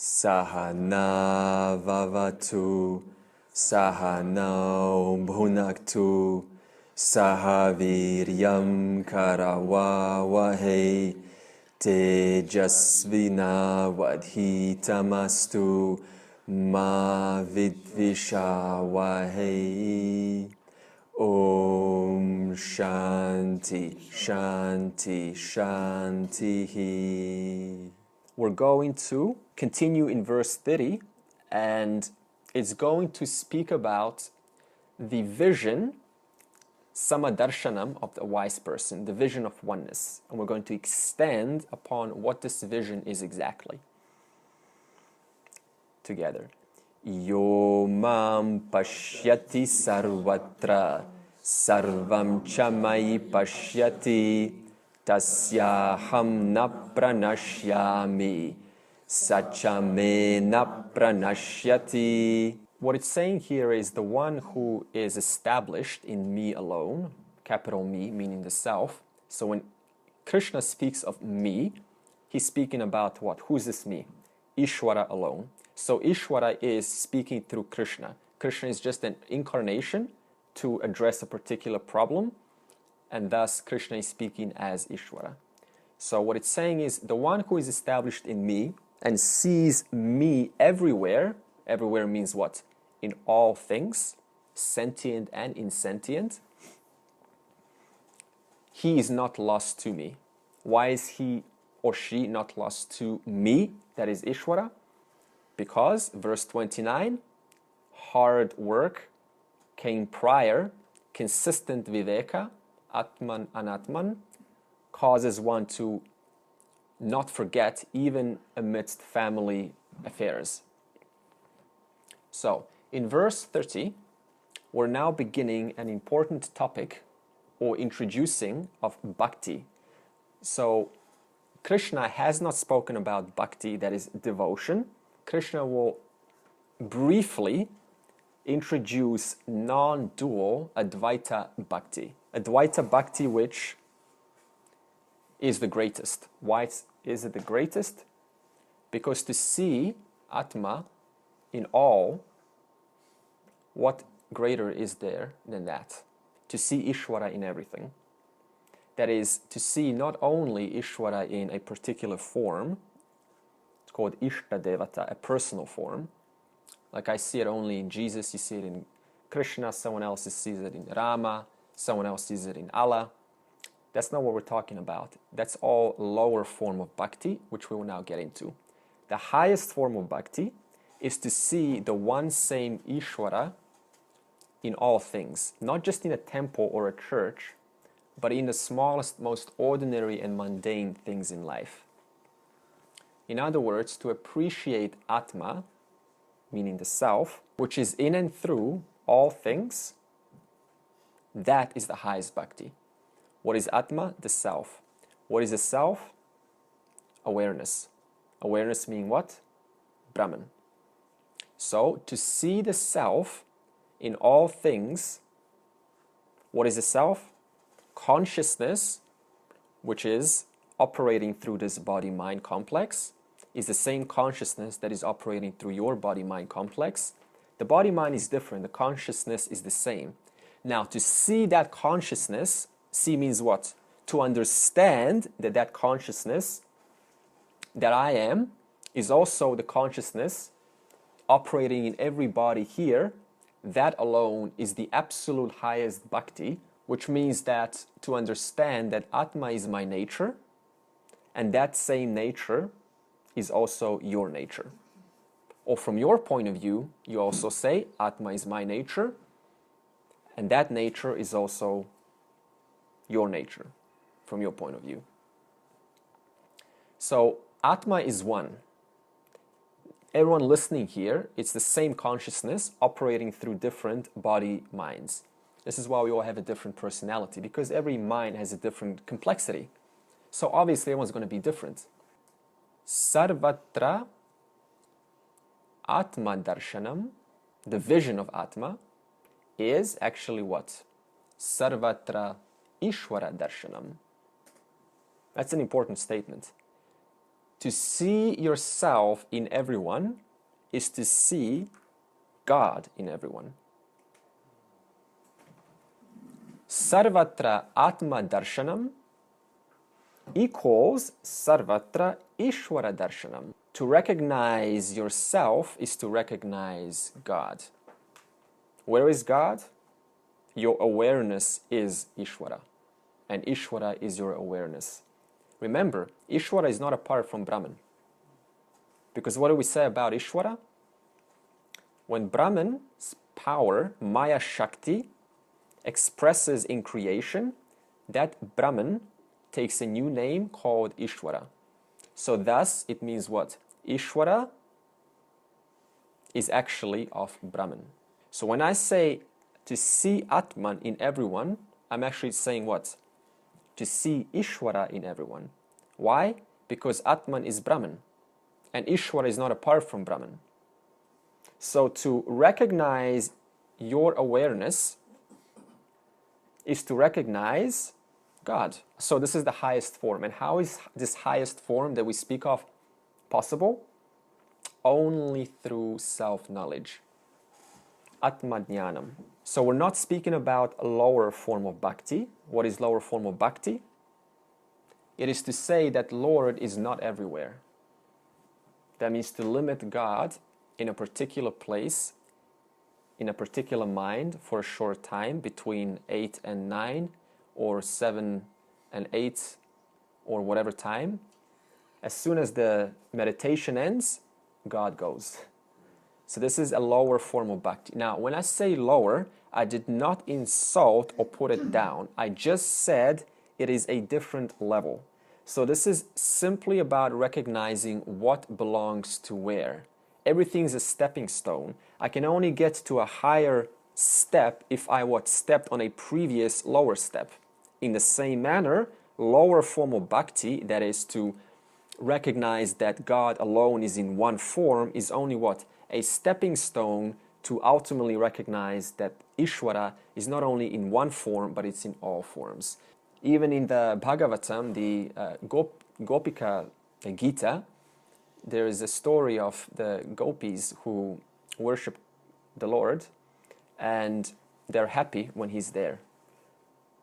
Sahana vavatu, sahano bhunaktu, sahaviryam karavavahe, tejasvina vadhitamastu, ma vidvishavahe. Om Shanti, Shanti, Shanti. We're going to continue in verse 30, and it's going to speak about the vision, samadarshanam, of the wise person, the vision of oneness. And we're going to extend upon what this vision is exactly. Together. Yo mam pashyati sarvatra, sarvam chamai pashyati, tasyaham na pranashyami, sachame na pranashyati. What it's saying here is the one who is established in me alone, capital Me, meaning the self. So when Krishna speaks of me, he's speaking about what? Who's this me? Ishvara alone. So Ishvara is speaking through Krishna. Krishna is just an incarnation to address a particular problem, and thus Krishna is speaking as Ishvara. So what it's saying is the one who is established in me and sees me everywhere, everywhere means what? In all things, sentient and insentient, he is not lost to me. Why is he or she not lost to me, that is Ishvara? Because, verse 29, hard work came prior, consistent viveka, atman anatman, causes one to not forget even amidst family affairs. So, in verse 30, we're now beginning an important topic or introducing of bhakti. So, Krishna has not spoken about bhakti, that is devotion. Krishna will briefly introduce non-dual Advaita Bhakti. Advaita Bhakti, which is the greatest. Why is it the greatest? Because to see Atma in all, what greater is there than that? To see Ishvara in everything. That is, to see not only Ishvara in a particular form, it's called Ishta Devata, a personal form. Like I see it only in Jesus, you see it in Krishna, someone else sees it in Rama, someone else sees it in Allah. That's not what we're talking about. That's all lower form of bhakti, which we will now get into. The highest form of bhakti is to see the one same Ishvara in all things, not just in a temple or a church, but in the smallest, most ordinary and mundane things in life. In other words, to appreciate Atma, meaning the self, which is in and through all things, that is the highest bhakti. What is Atma? The self. What is the self? Awareness. Awareness meaning what? Brahman. So, to see the self in all things, what is the self? Consciousness, which is operating through this body-mind complex, is the same consciousness that is operating through your body-mind complex. The body-mind is different, the consciousness is the same. Now, to see that consciousness, see means what? To understand that that consciousness that I am is also the consciousness operating in every body here, that alone is the absolute highest bhakti, which means that to understand that Atma is my nature, and that same nature is also your nature. Or from your point of view, you also say, Atma is my nature, and that nature is also your nature, from your point of view. So, Atma is one. Everyone listening here, it's the same consciousness operating through different body minds. This is why we all have a different personality, because every mind has a different complexity. So obviously everyone's going to be different. Sarvatra Atma Darshanam, the vision of Atma, is actually what? Sarvatra Ishvara Darshanam. That's an important statement. To see yourself in everyone is to see God in everyone. Sarvatra Atma Darshanam equals Sarvatra Ishvara Darshanam. To recognize yourself is to recognize God. Where is God? Your awareness is Ishvara, and Ishvara is your awareness. Remember, Ishvara is not apart from Brahman. Because what do we say about Ishvara? When Brahman's power, Maya Shakti, expresses in creation, that Brahman takes a new name called Ishvara. So thus, it means what? Ishvara is actually of Brahman. So when I say to see Atman in everyone, I'm actually saying what? To see Ishvara in everyone. Why? Because Atman is Brahman, and Ishvara is not apart from Brahman. So to recognize your awareness is to recognize God. So this is the highest form. And how is this highest form that we speak of possible? Only through self-knowledge. Atma Jnanam. So we're not speaking about a lower form of bhakti. What is lower form of bhakti? It is to say that Lord is not everywhere. That means to limit God in a particular place, in a particular mind for a short time, between 8 and 9, or 7 and 8, or whatever time. As soon as the meditation ends, God goes. So this is a lower form of bhakti. Now, when I say lower, I did not insult or put it down. I just said it is a different level. So this is simply about recognizing what belongs to where. Everything is a stepping stone. I can only get to a higher step if I stepped on a previous lower step. In the same manner, lower form of bhakti, that is to recognize that God alone is in one form, is only what? A stepping stone to ultimately recognize that Ishvara is not only in one form, but it's in all forms. Even in the Bhagavatam, the Gopika Gita, there is a story of the gopis who worship the Lord, and they're happy when he's there.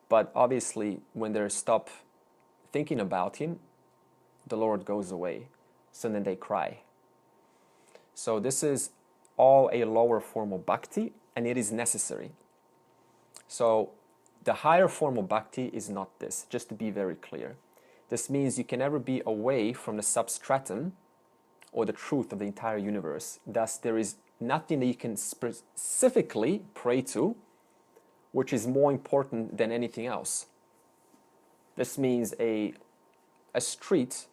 But obviously, when they stop thinking about him, the Lord goes away. So then they cry. So this is all a lower form of bhakti, and it is necessary. So the higher form of bhakti is not this, just to be very clear. This means you can never be away from the substratum or the truth of the entire universe. Thus, there is nothing that you can specifically pray to which is more important than anything else. This means a street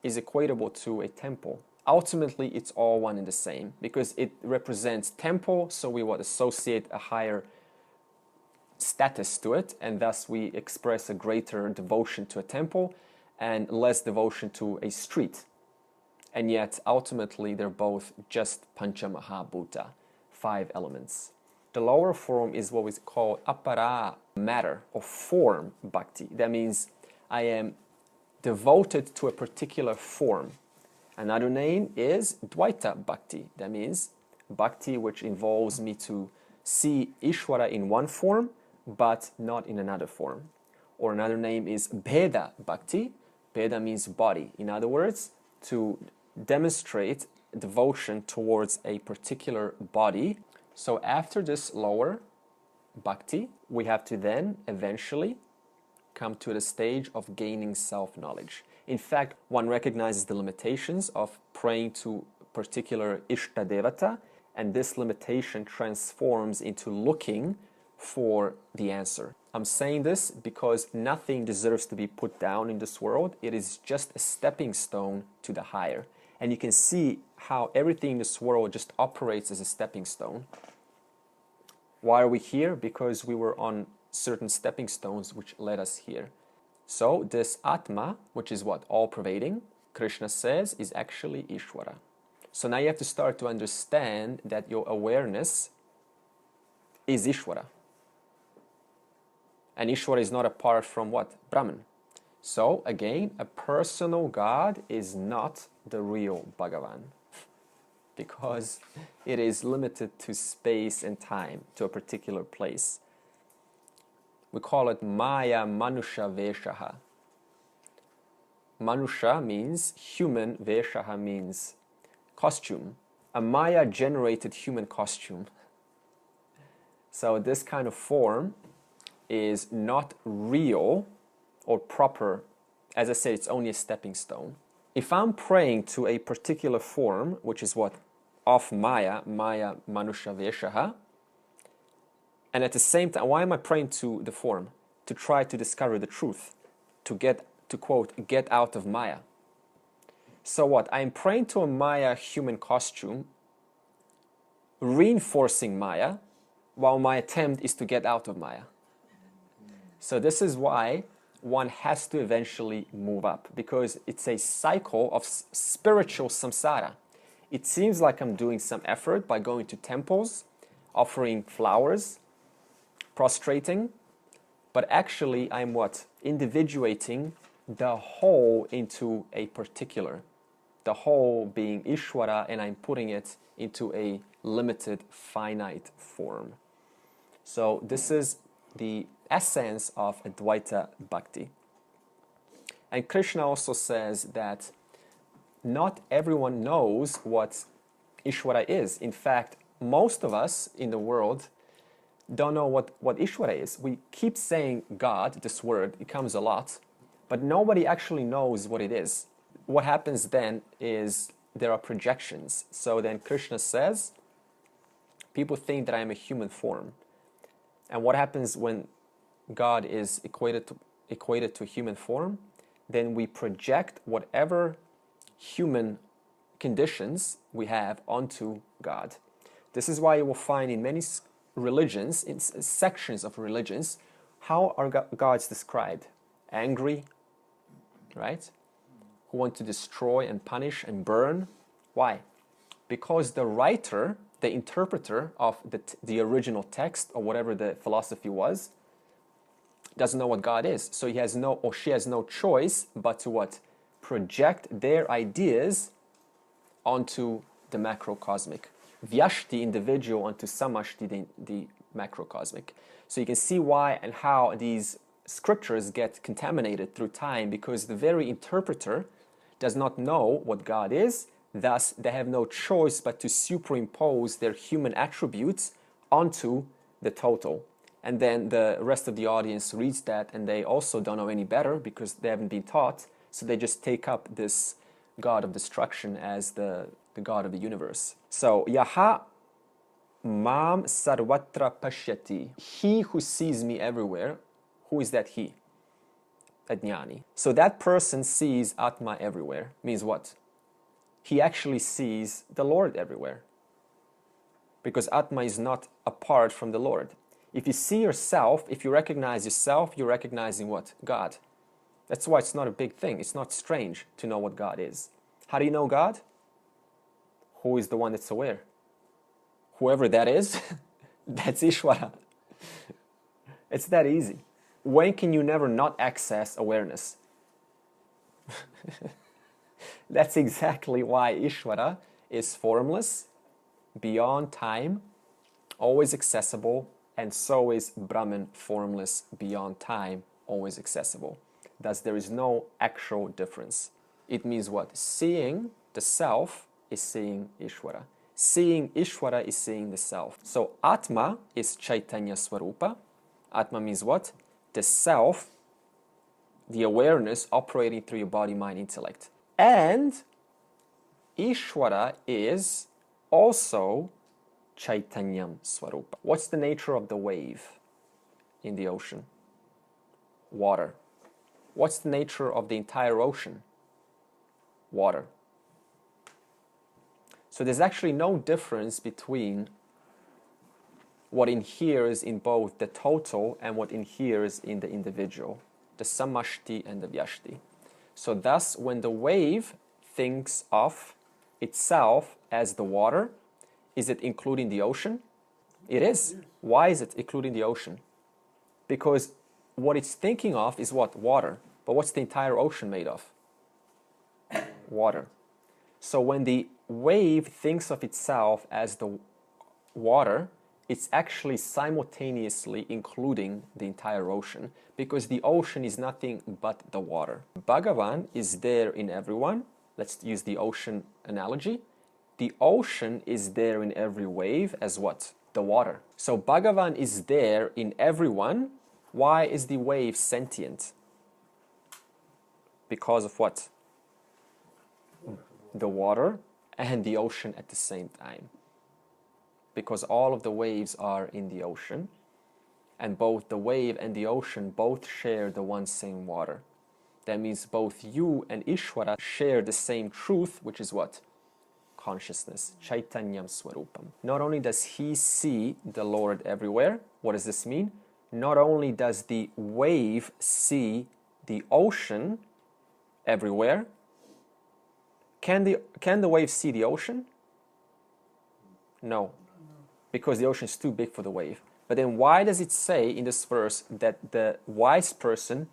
is equatable to a temple. Ultimately, it's all one and the same because it represents temple, so we would associate a higher status to it, and thus we express a greater devotion to a temple and less devotion to a street. And yet, ultimately, they're both just Pancha Mahabhuta, 5 elements. The lower form is what we call apara, matter, or form bhakti. That means I am devoted to a particular form. Another name is Advaita bhakti. That means bhakti which involves me to see Ishvara in one form, but not in another form. Or another name is Bheda bhakti. Bheda means body. In other words, to demonstrate devotion towards a particular body. So after this lower bhakti, we have to then eventually come to the stage of gaining self-knowledge. In fact, one recognizes the limitations of praying to particular Ishta Devata, and this limitation transforms into looking for the answer. I'm saying this because nothing deserves to be put down in this world. It is just a stepping stone to the higher. And you can see how everything in this world just operates as a stepping stone. Why are we here? Because we were on certain stepping stones which led us here. So this Atma, which is what? All-pervading, Krishna says, is actually Ishvara. So now you have to start to understand that your awareness is Ishvara. And Ishvara is not apart from what? Brahman. So again, a personal God is not the real Bhagavan, because it is limited to space and time, to a particular place. We call it Maya Manusha Veshaha. Manusha means human, Veshaha means costume. A Maya generated human costume. So this kind of form is not real or proper. As I said, it's only a stepping stone. If I'm praying to a particular form, which is what? Of Maya, Maya Manusha Veshaha, and at the same time, why am I praying to the form? To try to discover the truth, to quote, get out of Maya. So what? I'm praying to a Maya human costume, reinforcing Maya, while my attempt is to get out of Maya. So this is why one has to eventually move up, because it's a cycle of spiritual samsara. It seems like I'm doing some effort by going to temples, offering flowers, prostrating, but actually I'm what? Individuating the whole into a particular. The whole being Ishvara, and I'm putting it into a limited, finite form. So this is the essence of Advaita Bhakti. And Krishna also says that not everyone knows what Ishvara is. In fact, most of us in the world don't know what Ishvara is. We keep saying God, this word, it comes a lot, but nobody actually knows what it is. What happens then is there are projections. So then Krishna says, people think that I am a human form. And what happens when God is equated to human form? Then we project whatever human conditions we have onto God. This is why you will find in many religions, in sections of religions, how are gods described? Angry, right? Who want to destroy and punish and burn. Why? Because the writer, the interpreter of the original text or whatever the philosophy was, doesn't know what God is. So he has no, or she has no choice but to what? Project their ideas onto the macrocosmic. Vyashti, individual, onto samashti, the macrocosmic. So you can see why and how these scriptures get contaminated through time, because the very interpreter does not know what God is. Thus, they have no choice but to superimpose their human attributes onto the total. And then the rest of the audience reads that, and they also don't know any better because they haven't been taught. So they just take up this God of destruction as the God of the universe. So, Yaha Mam Sarvatra Pashyati. He who sees me everywhere. Who is that he? A jnani. So that person sees Atma everywhere. Means what? He actually sees the Lord everywhere. Because Atma is not apart from the Lord. If you see yourself, if you recognize yourself, you're recognizing what? God. That's why it's not a big thing. It's not strange to know what God is. How do you know God? Who is the one that's aware? Whoever that is, that's Ishvara. It's that easy. When can you never not access awareness? That's exactly why Ishvara is formless, beyond time, always accessible, and so is Brahman, formless, beyond time, always accessible. Thus, there is no actual difference. It means what? Seeing the self is seeing Ishvara. Seeing Ishvara is seeing the self. So Atma is Chaitanya Swarupa. Atma means what? The self, the awareness operating through your body, mind, intellect. And Ishvara is also Chaitanyam Swarupa. What's the nature of the wave in the ocean? Water. What's the nature of the entire ocean? Water. So there's actually no difference between what inheres in both the total and what inheres in the individual, the samashti and the vyashti. So thus, when the wave thinks of itself as the water, is it including the ocean? It is. Why is it including the ocean? Because what it's thinking of is what? Water. But what's the entire ocean made of? Water. So when the wave thinks of itself as the water, it's actually simultaneously including the entire ocean, because the ocean is nothing but the water. Bhagavan is there in everyone. Let's use the ocean analogy. The ocean is there in every wave as what? The water. So Bhagavan is there in everyone. Why is the wave sentient? Because of what? The water and the ocean at the same time. Because all of the waves are in the ocean, and both the wave and the ocean both share the one same water. That means both you and Ishvara share the same truth, which is what? Consciousness. Chaitanyam Swarupam. Not only does he see the Lord everywhere, what does this mean? Not only does the wave see the ocean everywhere, can the wave see the ocean? No, because the ocean is too big for the wave. But then why does it say in this verse that the wise person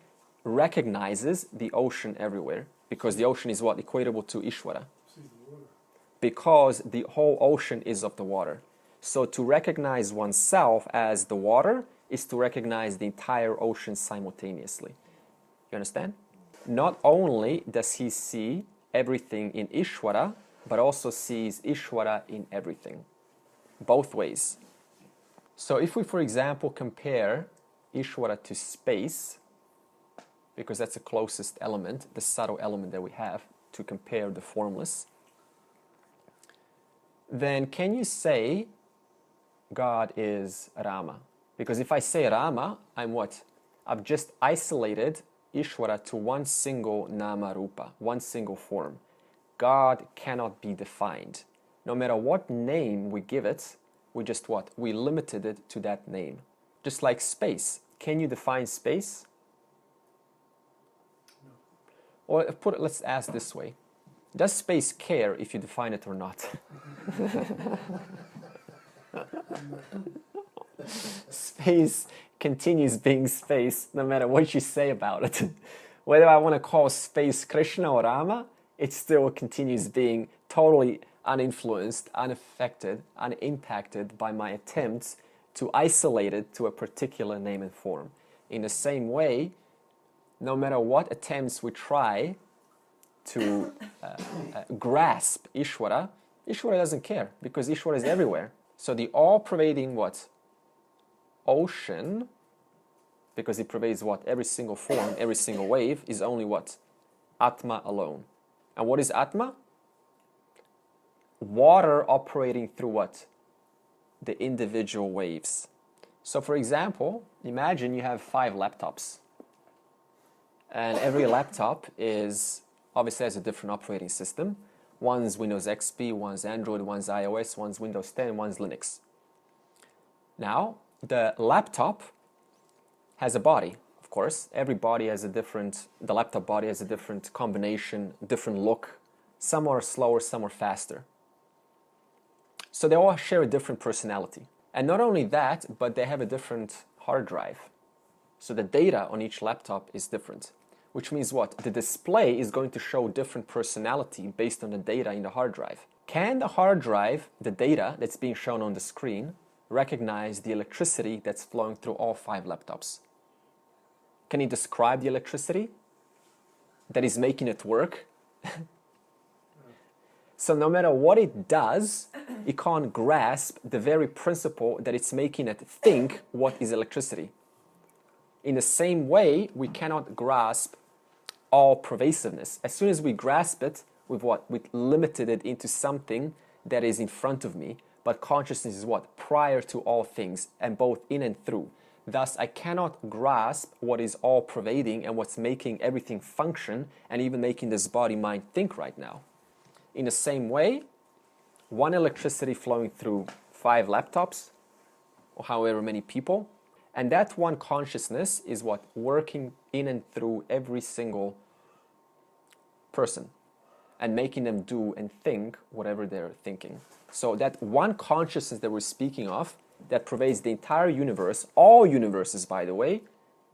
recognizes the ocean everywhere? Because the ocean is what? Equatable to Ishvara. Because the whole ocean is of the water. So to recognize oneself as the water is to recognize the entire ocean simultaneously. You understand? Not only does he see everything in Ishvara, but also sees Ishvara in everything. Both ways. So if we, for example, compare Ishvara to space, because that's the closest element, the subtle element that we have to compare the formless, then can you say God is Rama? Because if I say Rama, I'm what? I've just isolated Ishvara to one single nama rupa, one single form. God cannot be defined. No matter what name we give it, we just what? We limited it to that name. Just like space. Can you define space? No. Or let's ask this way. Does space care if you define it or not? Space continues being space no matter what you say about it. Whether I want to call space Krishna or Rama, it still continues being totally uninfluenced, unaffected, unimpacted by my attempts to isolate it to a particular name and form. In the same way, no matter what attempts we try to grasp Ishvara, Ishvara doesn't care because Ishvara is everywhere. So the all-pervading what? Ocean, because it pervades what? Every single form, every single wave, is only what? Atma alone. And what is Atma? Water operating through what? The individual waves. So for example, imagine you have 5 laptops. And every laptop obviously has a different operating system. One's Windows XP, one's Android, one's iOS, one's Windows 10, one's Linux. Now, the laptop has a body, of course. Every body has the laptop body has a different combination, different look. Some are slower, some are faster. So they all share a different personality. And not only that, but they have a different hard drive. So the data on each laptop is different. Which means what? The display is going to show different personality based on the data in the hard drive. Can the hard drive, the data that's being shown on the screen, recognize the electricity that's flowing through all 5 laptops? Can it describe the electricity that is making it work? So no matter what it does, it can't grasp the very principle that it's making it think what is electricity. In the same way, we cannot grasp all pervasiveness. As soon as we grasp it, we've limited it into something that is in front of me. But consciousness is what? Prior to all things, and both in and through. Thus, I cannot grasp what is all pervading and what's making everything function and even making this body mind think right now. In the same way, one electricity flowing through 5 laptops, or however many people, and that one consciousness is what? Working in and through every single person and making them do and think whatever they're thinking. So that one consciousness that we're speaking of, that pervades the entire universe, all universes by the way,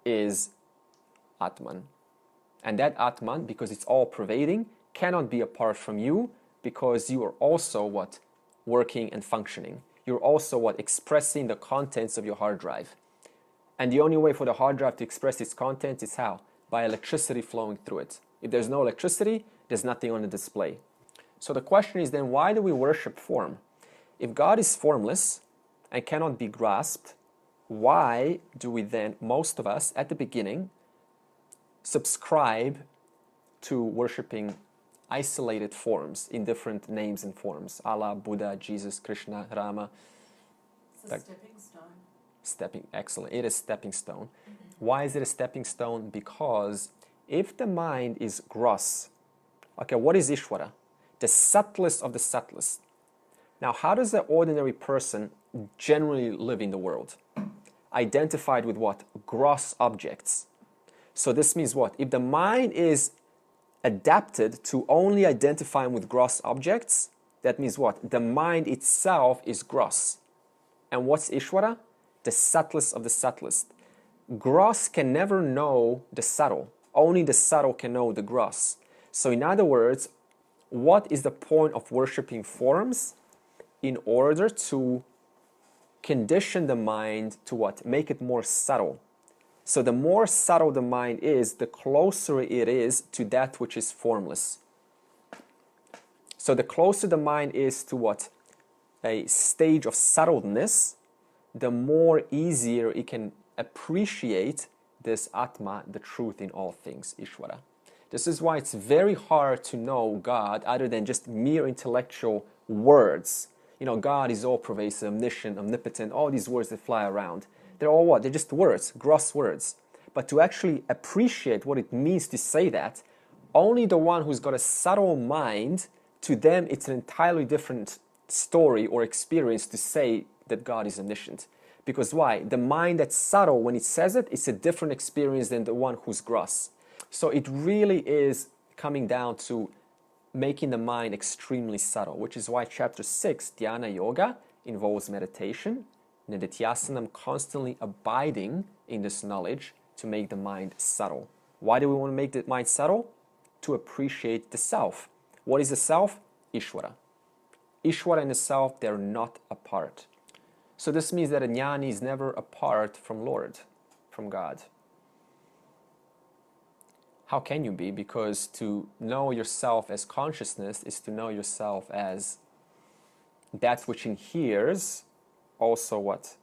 is Atman. And that Atman, because it's all pervading, cannot be apart from you, because you are also what? Working and functioning. You're also what? Expressing the contents of your hard drive. And the only way for the hard drive to express its contents is how? By electricity flowing through it. If there's no electricity, there's nothing on the display. So the question is then, why do we worship form? If God is formless and cannot be grasped, why do we then, most of us at the beginning, subscribe to worshiping isolated forms in different names and forms? Allah, Buddha, Jesus, Krishna, Rama. It's a stepping stone. Excellent. It is stepping stone. Why is it a stepping stone? Because if the mind is gross, okay, what is Ishvara? The subtlest of the subtlest. Now, how does the ordinary person generally live in the world? Identified with what? Gross objects. So this means what? If the mind is adapted to only identifying with gross objects, that means what? The mind itself is gross. And what's Ishvara? The subtlest of the subtlest. Gross can never know the subtle. Only the subtle can know the gross. So in other words, what is the point of worshiping forms? In order to condition the mind to what? Make it more subtle. So the more subtle the mind is, the closer it is to that which is formless. So the closer the mind is to what? A stage of subtleness, the more easier it can appreciate this Atma, the truth in all things, Ishvara. This is why it's very hard to know God other than just mere intellectual words. You know, God is all-pervasive, omniscient, omnipotent, all these words that fly around. They're all what? They're just words, gross words. But to actually appreciate what it means to say that, only the one who's got a subtle mind, to them it's an entirely different story or experience to say that God is omniscient. Because why? The mind that's subtle, when it says it, it's a different experience than the one who's gross. So it really is coming down to making the mind extremely subtle, which is why chapter 6, Jnana Yoga, involves meditation, nididhyasanam, constantly abiding in this knowledge to make the mind subtle. Why do we want to make the mind subtle? To appreciate the self. What is the self? Ishvara. Ishvara and the self, they're not apart. So this means that a jnani is never apart from Lord, from God. How can you be? Because to know yourself as consciousness is to know yourself as that which inheres also what?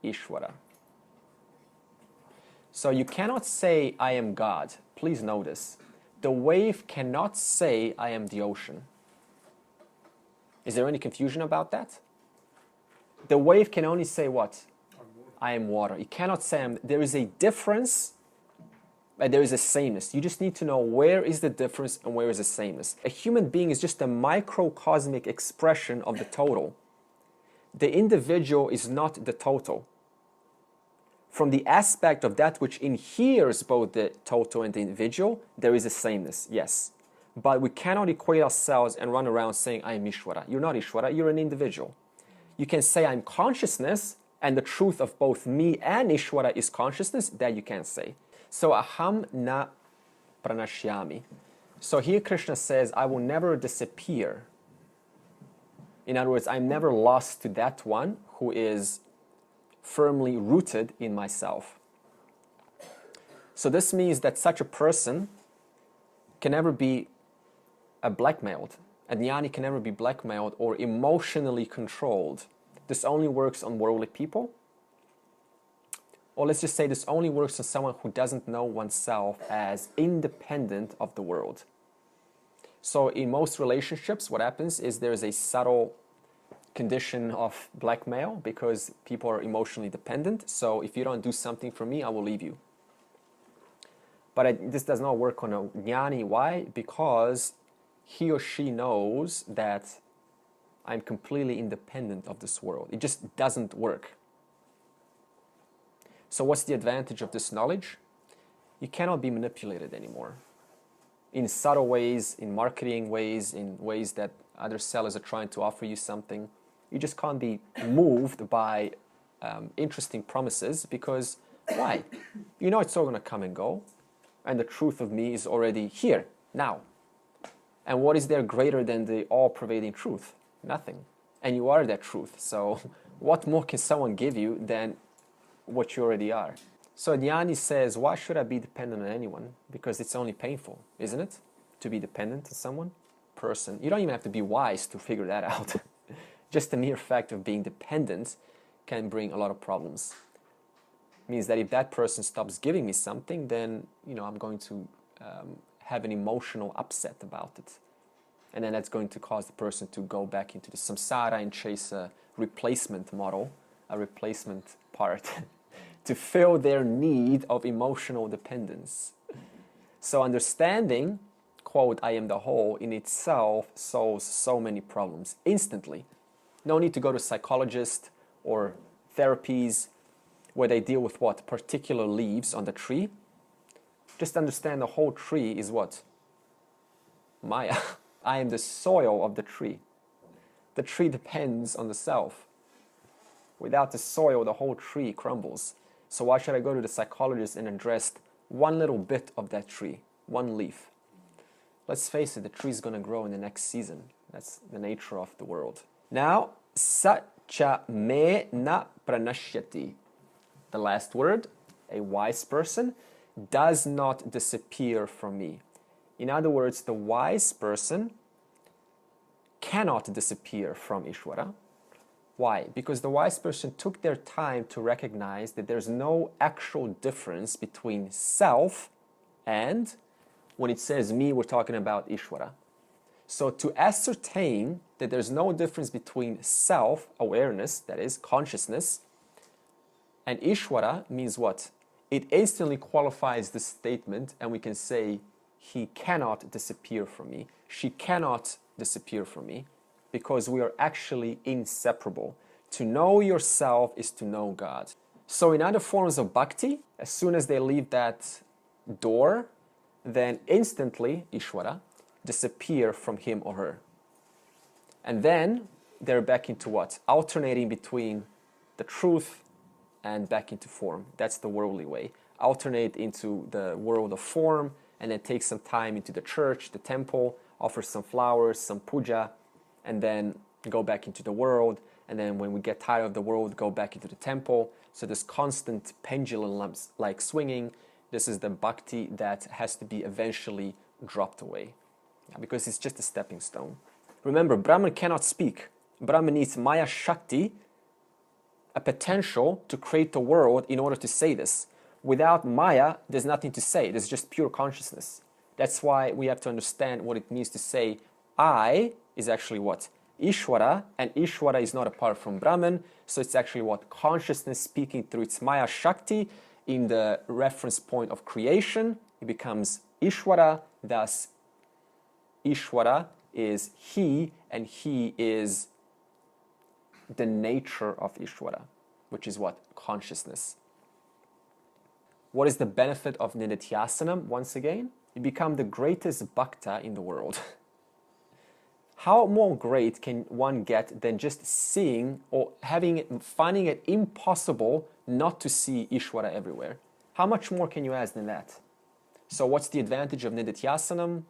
Ishvara. So you cannot say, I am God. Please notice. The wave cannot say, I am the ocean. Is there any confusion about that? The wave can only say what? I am water. It cannot say there is a difference, but there is a sameness. You just need to know where is the difference and where is the sameness. A human being is just a microcosmic expression of the total. The individual is not the total. From the aspect of that which inheres both the total and the individual, there is a sameness, yes. But we cannot equate ourselves and run around saying, I am Ishvara. You're not Ishvara, you're an individual. You can say, I'm consciousness, and the truth of both me and Ishvara is consciousness, that you can say. So, aham na pranashyami. So here Krishna says, I will never disappear. In other words, I'm never lost to that one who is firmly rooted in myself. So this means that such a person can never be blackmailed. A jnani can never be blackmailed or emotionally controlled. This only works on worldly people. Or let's just say this only works on someone who doesn't know oneself as independent of the world. So in most relationships, what happens is there's a subtle condition of blackmail because people are emotionally dependent. So if you don't do something for me, I will leave you. But this does not work on a jnani. Why? Because he or she knows that I'm completely independent of this world. It just doesn't work. So what's the advantage of this knowledge? You cannot be manipulated anymore. In subtle ways, in marketing ways, in ways that other sellers are trying to offer you something. You just can't be moved by interesting promises because why? You know it's all going to come and go. And the truth of me is already here, now. And what is there greater than the all-pervading truth? Nothing. And you are that truth. So what more can someone give you than what you already are? So Jnani says, why should I be dependent on anyone? Because it's only painful, isn't it? To be dependent on someone, person. You don't even have to be wise to figure that out. Just the mere fact of being dependent can bring a lot of problems. It means that if that person stops giving me something, then I'm going to have an emotional upset about it. And then that's going to cause the person to go back into the samsara and chase a replacement model, a replacement part, to fill their need of emotional dependence. So understanding, quote, I am the whole, in itself solves so many problems instantly. No need to go to psychologists or therapies where they deal with what? Particular leaves on the tree. Just understand the whole tree is what? Maya. I am the soil of the tree. The tree depends on the self. Without the soil, the whole tree crumbles. So why should I go to the psychologist and address one little bit of that tree, one leaf? Let's face it, the tree is going to grow in the next season. That's the nature of the world. Now, sacha me na pranashyati. The last word, a wise person, does not disappear from me. In other words, the wise person cannot disappear from Ishvara. Why? Because the wise person took their time to recognize that there's no actual difference between self and, when it says me, we're talking about Ishvara. So to ascertain that there's no difference between self-awareness, that is, consciousness, and Ishvara means what? It instantly qualifies the statement, and we can say, he cannot disappear from me. She cannot disappear from me, because we are actually inseparable. To know yourself is to know God. So in other forms of bhakti, as soon as they leave that door, then instantly, Ishvara, disappear from him or her. And then they're back into what? Alternating between the truth and back into form. That's the worldly way. Alternate into the world of form, and then take some time into the church, the temple, offer some flowers, some puja, and then go back into the world. And then when we get tired of the world, go back into the temple. So this constant pendulum like swinging, this is the bhakti that has to be eventually dropped away, because it's just a stepping stone. Remember, Brahman cannot speak. Brahman needs Maya Shakti, a potential to create the world in order to say this. Without Maya, there's nothing to say. There's just pure consciousness. That's why we have to understand what it means to say I is actually what? Ishvara, and Ishvara is not apart from Brahman, so it's actually what? Consciousness speaking through its Maya Shakti in the reference point of creation. It becomes Ishvara, thus Ishvara is he, and he is the nature of Ishvara, which is what? Consciousness. What is the benefit of Nididhyasanam? Once again, you become the greatest bhakta in the world. How more great can one get than just seeing or finding it impossible not to see Ishvara everywhere? How much more can you ask than that? So what's the advantage of Nididhyasanam?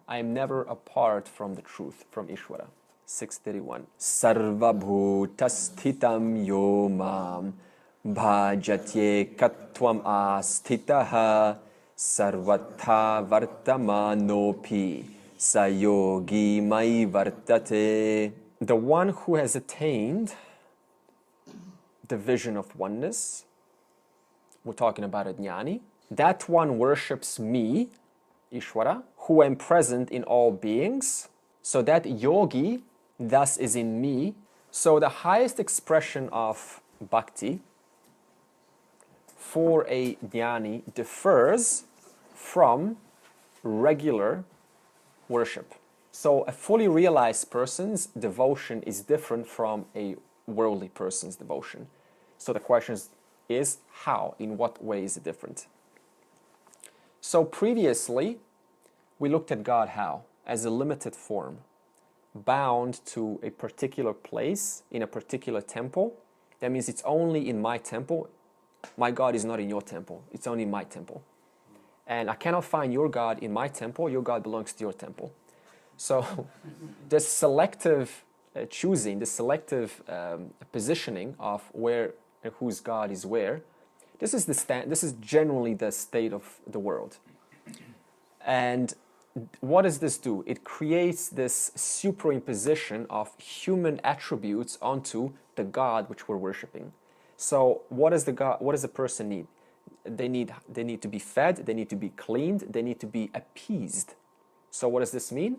I am never apart from the truth, from Ishvara. 631. Sarva bhuta sthitam yo mam bhajatye katvam asthitaha sarvatha vartamanopi sayogi mai vartate. The one who has attained the vision of oneness, we're talking about a jnani, that one worships me, Ishvara, who am present in all beings. So that yogi thus is in me. So the highest expression of bhakti for a jnani differs from regular worship. So a fully realized person's devotion is different from a worldly person's devotion. So the question is how? In what way is it different? So previously, we looked at God how? As a limited form, bound to a particular place in a particular temple. That means it's only in my temple. My God is not in your temple. It's only in my temple. And I cannot find your God in my temple. Your God belongs to your temple. So the selective choosing, the selective positioning of where and whose God is where, this is generally the state of the world. And what does this do? It creates this superimposition of human attributes onto the God which we're worshiping. So what does the person need? They need to be fed, they need to be cleaned, they need to be appeased. So what does this mean?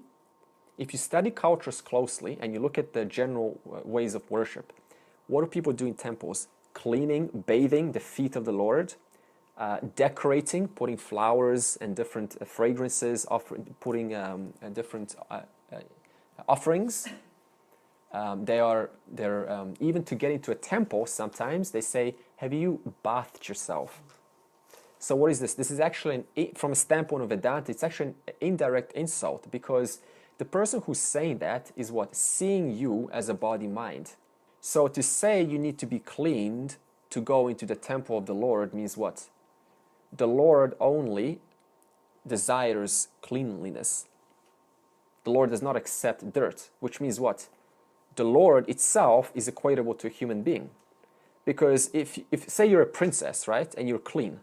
If you study cultures closely and you look at the general ways of worship, what do people do in temples? Cleaning, bathing the feet of the Lord, decorating, putting flowers and different fragrances, putting different offerings. They're even to get into a temple, sometimes they say, have you bathed yourself? So what is this? This is actually, from a standpoint of Vedanta, it's actually an indirect insult, because the person who's saying that is what? Seeing you as a body-mind. So to say you need to be cleaned to go into the temple of the Lord means what? The Lord only desires cleanliness. The Lord does not accept dirt, which means what? The Lord itself is equatable to a human being. Because if say you're a princess, right, and you're clean,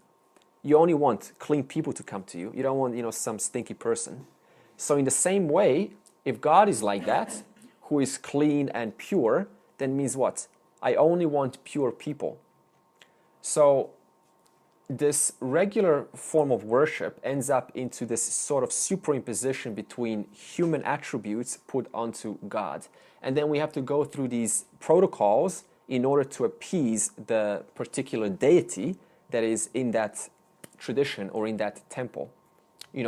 you only want clean people to come to you. You don't want, some stinky person. So in the same way, if God is like that, who is clean and pure, then means what? I only want pure people. So this regular form of worship ends up into this sort of superimposition between human attributes put onto God. And then we have to go through these protocols in order to appease the particular deity that is in that tradition or in that temple.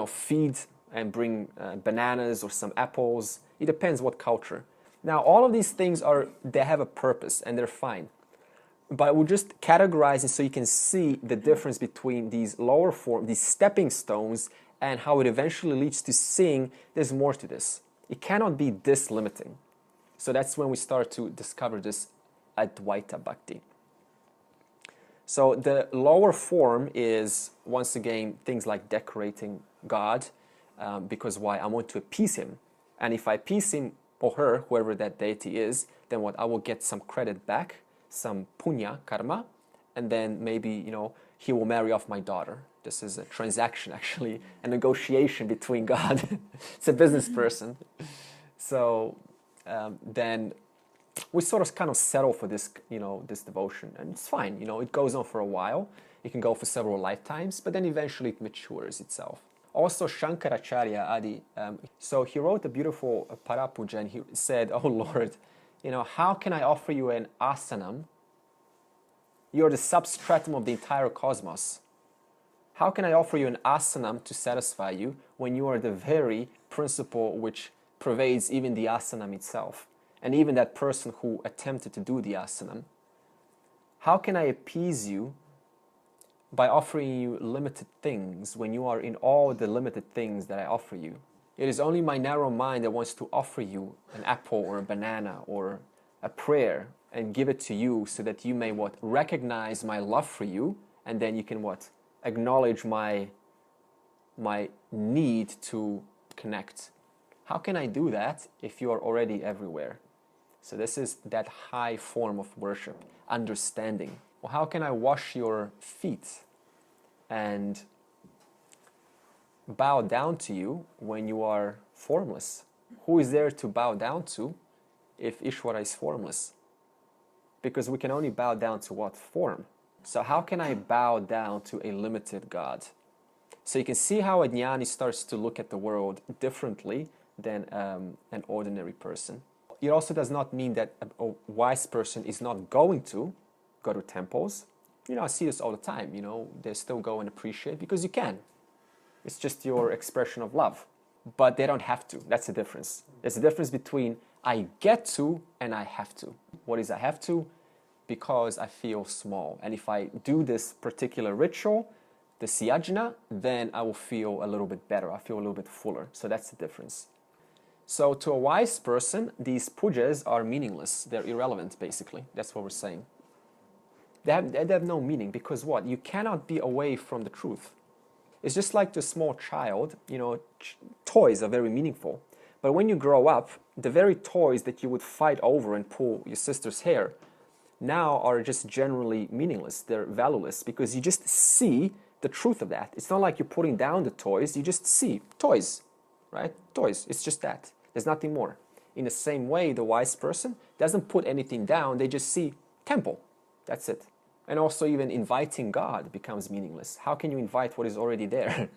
Feed and bring bananas or some apples. It depends what culture. Now, all of these things they have a purpose and they're fine. But we'll just categorize it so you can see the difference between these lower form, these stepping stones, and how it eventually leads to seeing there's more to this. It cannot be this limiting. So that's when we start to discover this Advaita Bhakti. So the lower form is, once again, things like decorating God, because why? I want to appease him. And if I appease him or her, whoever that deity is, then what? I will get some credit back, some punya, karma, and then maybe, he will marry off my daughter. This is a transaction, actually, a negotiation between God. It's a business person. So then we sort of kind of settle for this, this devotion, and it's fine. It goes on for a while. It can go for several lifetimes, but then eventually it matures itself. Also, Shankaracharya Adi, so he wrote a beautiful Parapuja, and he said, oh Lord, how can I offer you an asanam? You're the substratum of the entire cosmos. How can I offer you an asanam to satisfy you when you are the very principle which pervades even the asanam itself? And even that person who attempted to do the asanam. How can I appease you by offering you limited things when you are in all the limited things that I offer you? It is only my narrow mind that wants to offer you an apple or a banana or a prayer and give it to you so that you may what? Recognize my love for you, and then you can what? Acknowledge my need to connect. How can I do that if you are already everywhere? So this is that high form of worship, understanding. Well, how can I wash your feet and bow down to you when you are formless? Who is there to bow down to if Ishvara is formless? Because we can only bow down to what? Form. So how can I bow down to a limited God? So you can see how a jnani starts to look at the world differently than an ordinary person. It also does not mean that a wise person is not going to go to temples. I see this all the time. They still go and appreciate because you can. It's just your expression of love. But they don't have to. That's the difference. There's a difference between I get to and I have to. What is I have to? Because I feel small. And if I do this particular ritual, the siyajna, then I will feel a little bit better. I feel a little bit fuller. So that's the difference. So to a wise person, these pujas are meaningless. They're irrelevant, basically. That's what we're saying. They have no meaning because what? You cannot be away from the truth. It's just like to a small child, toys are very meaningful. But when you grow up, the very toys that you would fight over and pull your sister's hair now are just generally meaningless. They're valueless because you just see the truth of that. It's not like you're putting down the toys, you just see toys, right? Toys, it's just that. There's nothing more. In the same way, the wise person doesn't put anything down, they just see temple. That's it. And also even inviting God becomes meaningless. How can you invite what is already there?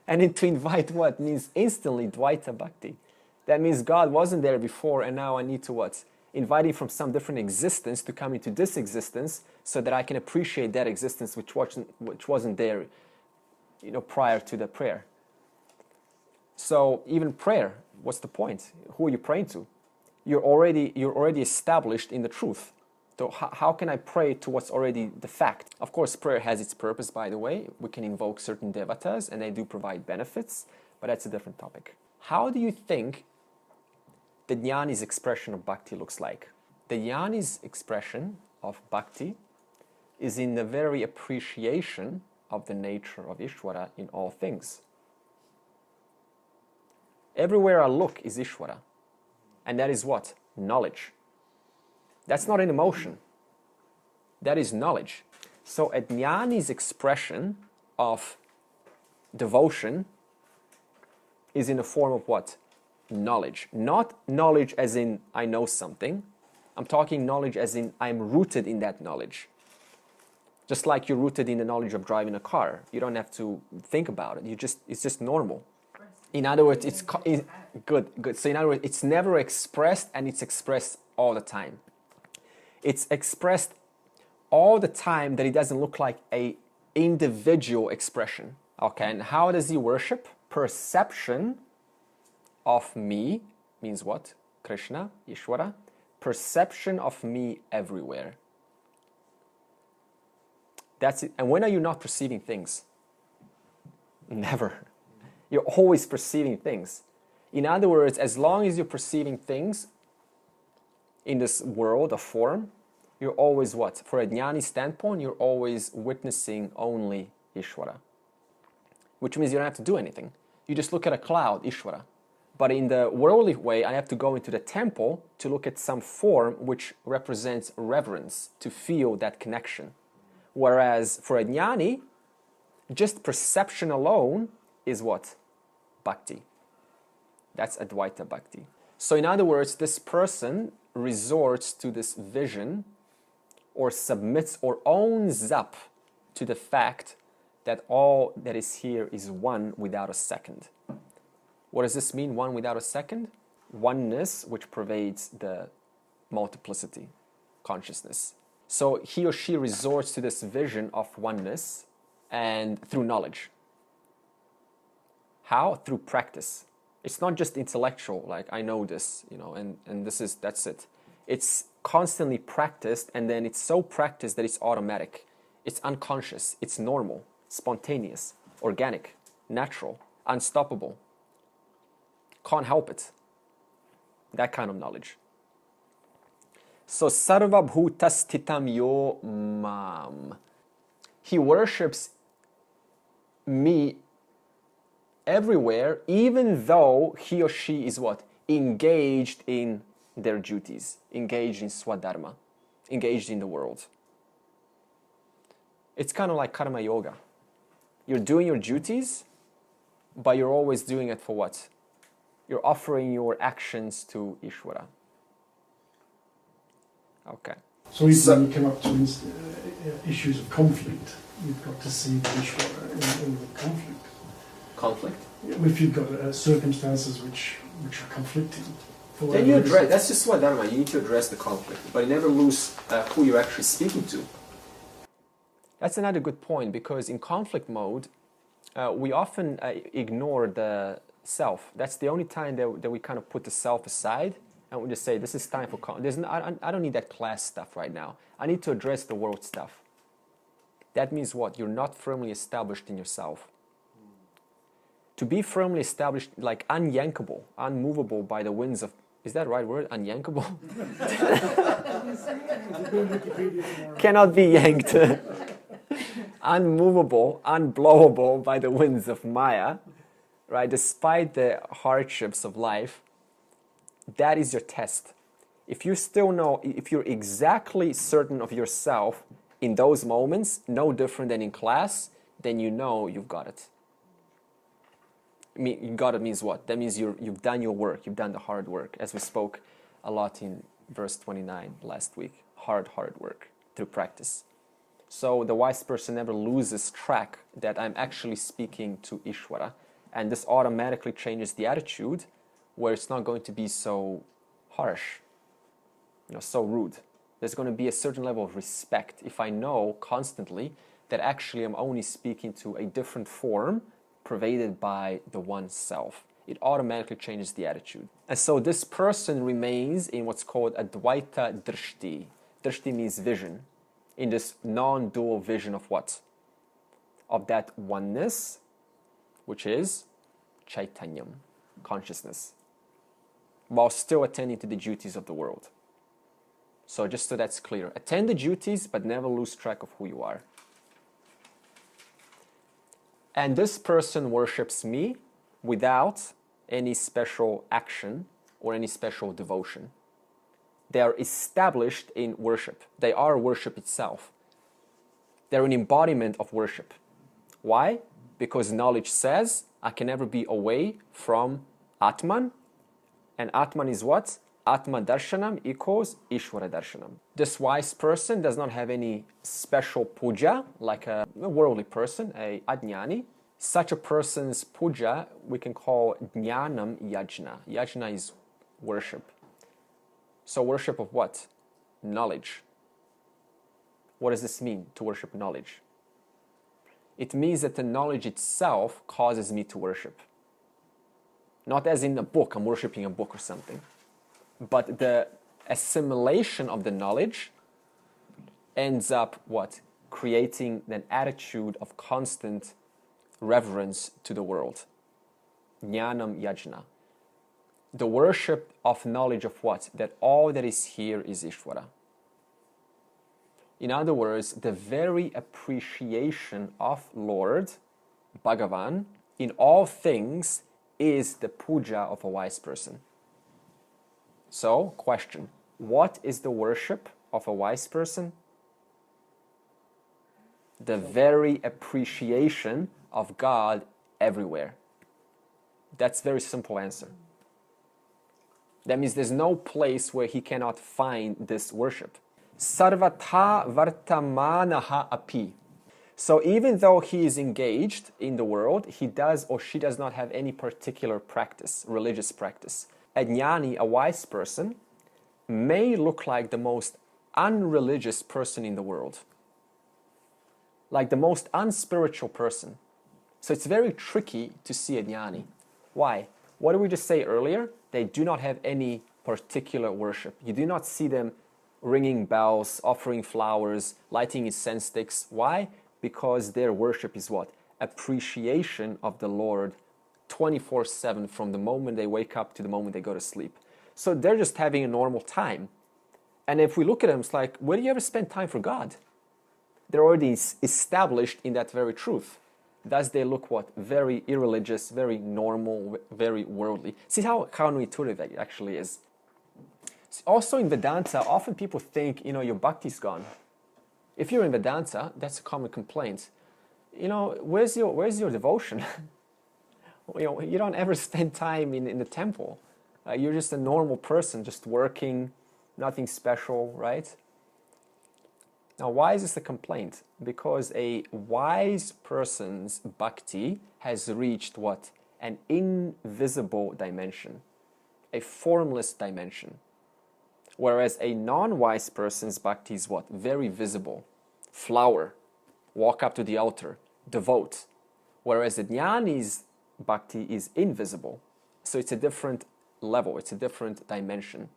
And to invite what means instantly Advaita Bhakti. That means God wasn't there before and now I need to what? Invite him from some different existence to come into this existence so that I can appreciate that existence which wasn't there prior to the prayer. So even prayer, what's the point? Who are you praying to? You're already established in the truth. So how can I pray to what's already the fact? Of course, prayer has its purpose, by the way. We can invoke certain devatas and they do provide benefits, but that's a different topic. How do you think the jnani's expression of bhakti looks like? The jnani's expression of bhakti is in the very appreciation of the nature of Ishvara in all things. Everywhere I look is Ishvara. And that is what? Knowledge. That's not an emotion. That is knowledge. So a jnani's expression of devotion is in the form of what? Knowledge. Not knowledge as in I know something. I'm talking knowledge as in I'm rooted in that knowledge. Just like you're rooted in the knowledge of driving a car. You don't have to think about it. It's just normal. In other words, it's good. So in other words, it's never expressed and it's expressed all the time. It's expressed all the time that it doesn't look like a individual expression. Okay, and how does he worship? Perception of me means what? Krishna, Ishvara. Perception of me everywhere. That's it. And when are you not perceiving things? Never. You're always perceiving things. In other words, as long as you're perceiving things in this world of form, you're always what? For a jnani standpoint, you're always witnessing only Ishvara. Which means you don't have to do anything. You just look at a cloud, Ishvara. But in the worldly way, I have to go into the temple to look at some form which represents reverence, to feel that connection. Whereas for a jnani, just perception alone is what? Bhakti. That's Advaita Bhakti. So in other words, this person resorts to this vision or submits or owns up to the fact that all that is here is one without a second. What does this mean, one without a second? Oneness, which pervades the multiplicity, consciousness. So he or she resorts to this vision of oneness and through knowledge. How? Through practice. It's not just intellectual, like I know this, and that's it. It's constantly practiced, and then it's so practiced that it's automatic. It's unconscious, it's normal, spontaneous, organic, natural, unstoppable. Can't help it. That kind of knowledge. So sarva bhuta sthitam yo mam. He worships me everywhere, even though he or she is what? Engaged in their duties, engaged in swadharma, engaged in the world. It's kind of like karma yoga. You're doing your duties, but you're always doing it for what? You're offering your actions to Ishvara. Okay. So when you come up to issues of conflict, you've got to see the Ishvara in the conflict. Conflict? If you've got circumstances which are conflicting. Then you address, that's just Swadharma, you need to address the conflict, but you never lose who you're actually speaking to. That's another good point, because in conflict mode, we often ignore the self. That's the only time that we kind of put the self aside, and we just say, this is time for I don't need that class stuff right now. I need to address the world stuff. That means what? You're not firmly established in yourself. To be firmly established, like unyankable, unmovable by the winds of... Is that the right word? Unyankable? Cannot be yanked. unmovable, unblowable by the winds of Maya, right? Despite the hardships of life, that is your test. If you still know, if you're exactly certain of yourself in those moments, no different than in class, then you know you've got it. I mean, you got it means what? That means you've done your work, you've done the hard work, as we spoke a lot in verse 29 last week. Hard work through practice. So the wise person never loses track that I'm actually speaking to Ishvara, and this automatically changes the attitude where it's not going to be so harsh, so rude. There's going to be a certain level of respect if I know constantly that actually I'm only speaking to a different form pervaded by the one self. It automatically changes the attitude. And so this person remains in what's called Advaita drishti. Drishti means vision. In this non-dual vision of what? Of that oneness, which is chaitanyam, consciousness, while still attending to the duties of the world. So just so that's clear, attend the duties, but never lose track of who you are. And this person worships me without any special action or any special devotion. They are established in worship. They are worship itself. They're an embodiment of worship. Why? Because knowledge says I can never be away from Atman. And Atman is what? Atma darshanam equals Ishvara darshanam. This wise person does not have any special puja like a worldly person, a ajnani. Such a person's puja we can call jnanam yajna. Yajna is worship. So worship of what? Knowledge. What does this mean, to worship knowledge? It means that the knowledge itself causes me to worship. Not as in a book, I'm worshiping a book or something. But the assimilation of the knowledge ends up what? Creating an attitude of constant reverence to the world. Jnanam yajna. The worship of knowledge of what? That all that is here is Ishvara. In other words, the very appreciation of Lord, Bhagavan, in all things is the puja of a wise person. So, question, what is the worship of a wise person? The very appreciation of God everywhere. That's a very simple answer. That means there's no place where he cannot find this worship. Sarvata vartamanaha api. So even though he is engaged in the world, he does or she does not have any particular practice, religious practice. A jnani, a wise person, may look like the most unreligious person in the world. Like the most unspiritual person. So it's very tricky to see a jnani. Why? What did we just say earlier? They do not have any particular worship. You do not see them ringing bells, offering flowers, lighting incense sticks. Why? Because their worship is what? Appreciation of the Lord 24/7 from the moment they wake up to the moment they go to sleep. So they're just having a normal time. And if we look at them, it's like, where do you ever spend time for God? They're already established in that very truth. Thus they look what? Very irreligious, very normal, very worldly. See how counterintuitive that actually is. Also in Vedanta, often people think, your bhakti's gone. If you're in Vedanta, that's a common complaint. Where's your devotion? You don't ever spend time in the temple. You're just a normal person, just working, nothing special, right? Now, why is this a complaint? Because a wise person's bhakti has reached what? An invisible dimension, a formless dimension. Whereas a non-wise person's bhakti is what? Very visible. Flower, walk up to the altar, devote. Whereas a jnani's bhakti is invisible. So it's a different level, it's a different dimension.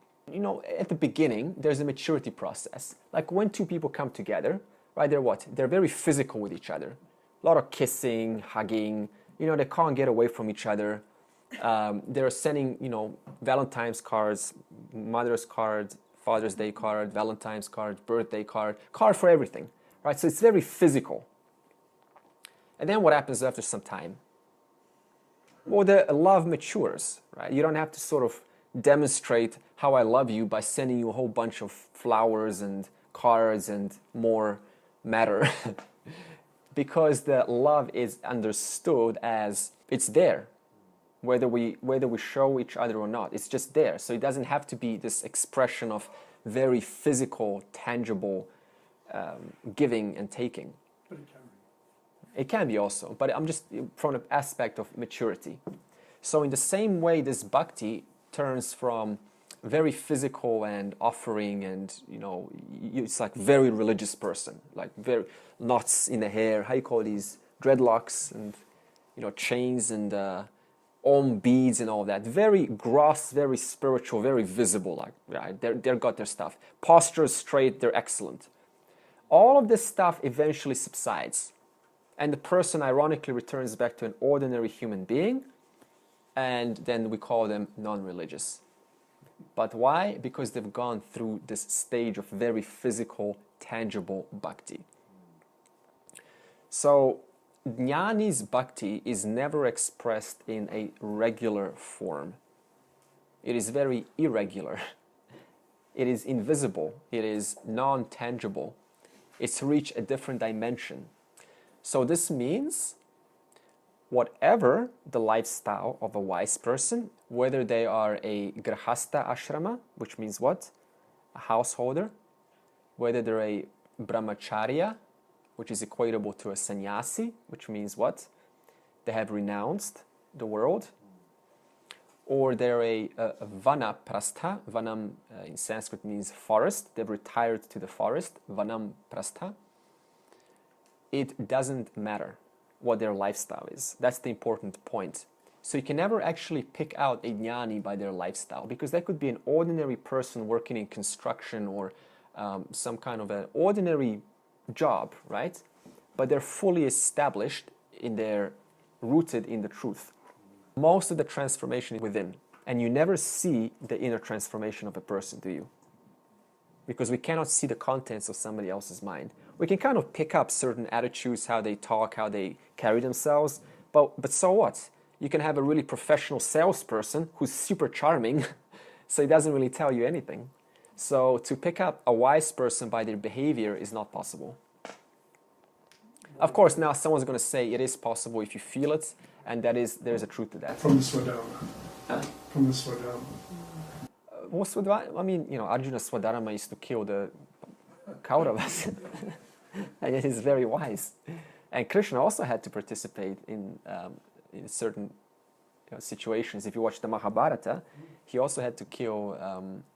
At the beginning, there's a maturity process. Like when two people come together, right, they're what? They're very physical with each other. A lot of kissing, hugging, they can't get away from each other. They're sending, Valentine's cards, Mother's card, Father's Day card, Valentine's card, birthday card for everything, right? So it's very physical. And then what happens after some time? Well, the love matures, right? You don't have to sort of demonstrate how I love you by sending you a whole bunch of flowers and cards and more matter. Because the love is understood as it's there, whether we show each other or not. It's just there. So it doesn't have to be this expression of very physical, tangible giving and taking. But it can be. It can be also, but I'm just from the aspect of maturity. So in the same way, this bhakti turns from very physical and offering, and it's like very religious person, like very knots in the hair, how you call these, dreadlocks, and chains and om beads and all that. Very gross, very spiritual, very visible. Like, right, they've got their stuff. Posture straight, they're excellent. All of this stuff eventually subsides, and the person ironically returns back to an ordinary human being, and then we call them non-religious. But why? Because they've gone through this stage of very physical, tangible bhakti. So Jnani's bhakti is never expressed in a regular form. It is very irregular. It is invisible. It is non-tangible. It's reached a different dimension. So this means whatever the lifestyle of a wise person, whether they are a grahasta ashrama, which means what? A householder, whether they're a brahmacharya, which is equatable to a sannyasi, which means what? They have renounced the world, or they're a vanaprastha. Vanam in Sanskrit means forest. They've retired to the forest, vanam prastha. It doesn't matter what their lifestyle is. That's the important point. So you can never actually pick out a jnani by their lifestyle, because that could be an ordinary person working in construction or some kind of an ordinary job, right? But they're fully established in their, rooted in the truth. Most of the transformation is within, and you never see the inner transformation of a person, do you? Because we cannot see the contents of somebody else's mind. We can kind of pick up certain attitudes, how they talk, how they carry themselves, but so what? You can have a really professional salesperson who's super charming, so he doesn't really tell you anything. So to pick up a wise person by their behavior is not possible. Of course, now someone's going to say it is possible if you feel it, and there's a truth to that. From the Swadharma. From the Swadharma. Well, Swadharma, I mean, Arjuna Swadharma used to kill the Kauravas. And he's very wise. And Krishna also had to participate in certain situations. If you watch the Mahabharata, he also had to kill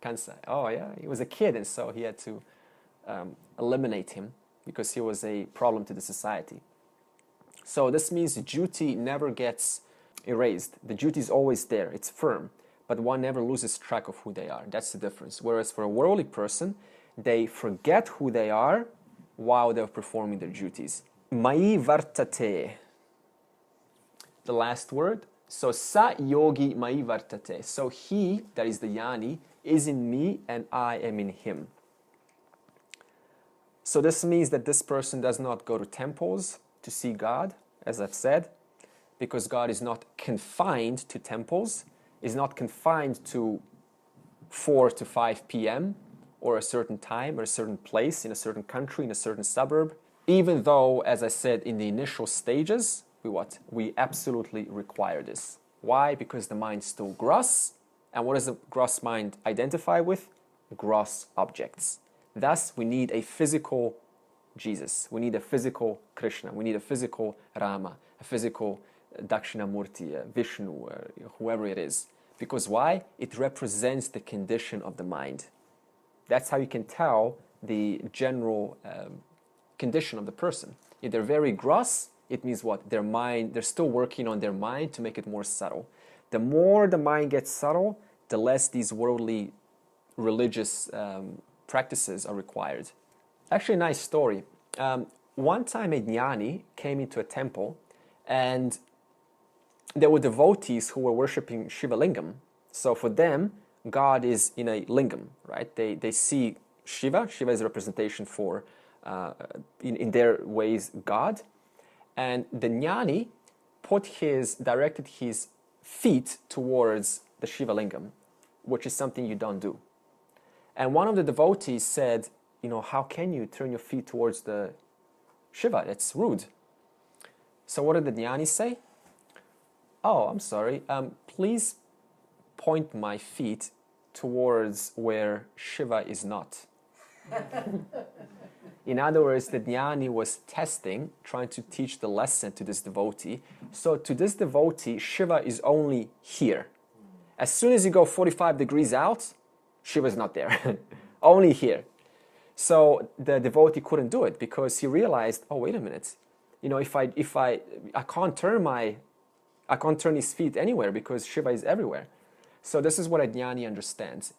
Kansa. Oh yeah, he was a kid, and so he had to eliminate him because he was a problem to the society. So this means duty never gets erased. The duty is always there. It's firm. But one never loses track of who they are. That's the difference. Whereas for a worldly person, they forget who they are while they're performing their duties. Mai vartate. The last word. So sa yogi mai vartate. So he, that is the jnani, is in me and I am in him. So this means that this person does not go to temples to see God, as I've said, because God is not confined to temples, is not confined to 4 to 5 p.m. or a certain time or a certain place in a certain country, in a certain suburb, even though, as I said, in the initial stages, we absolutely require this. Why? Because the mind's still gross, and what does the gross mind identify with? Gross objects. Thus, we need a physical Jesus. We need a physical Krishna. We need a physical Rama, a physical Dakshinamurti, Vishnu, whoever it is. Because why? It represents the condition of the mind. That's how you can tell the general condition of the person. If they're very gross, it means what? Their mind, they're still working on their mind to make it more subtle. The more the mind gets subtle, the less these worldly religious practices are required. Actually, a nice story. One time a jnani came into a temple, and there were devotees who were worshipping Shiva Lingam. So for them, God is in a lingam, right? They see Shiva. Shiva is a representation for, in their ways, God. And the jnani directed his feet towards the Shiva Lingam, which is something you don't do. And one of the devotees said, how can you turn your feet towards the Shiva? That's rude. So what did the jnani say? Oh, I'm sorry. Please point my feet towards where Shiva is not. In other words, the jnani was testing, trying to teach the lesson to this devotee. So to this devotee, Shiva is only here. As soon as you go 45 degrees out, Shiva is not there. Only here. So the devotee couldn't do it because he realized, oh, wait a minute. I can't turn his feet anywhere because Shiva is everywhere. So this is what a jnani understands.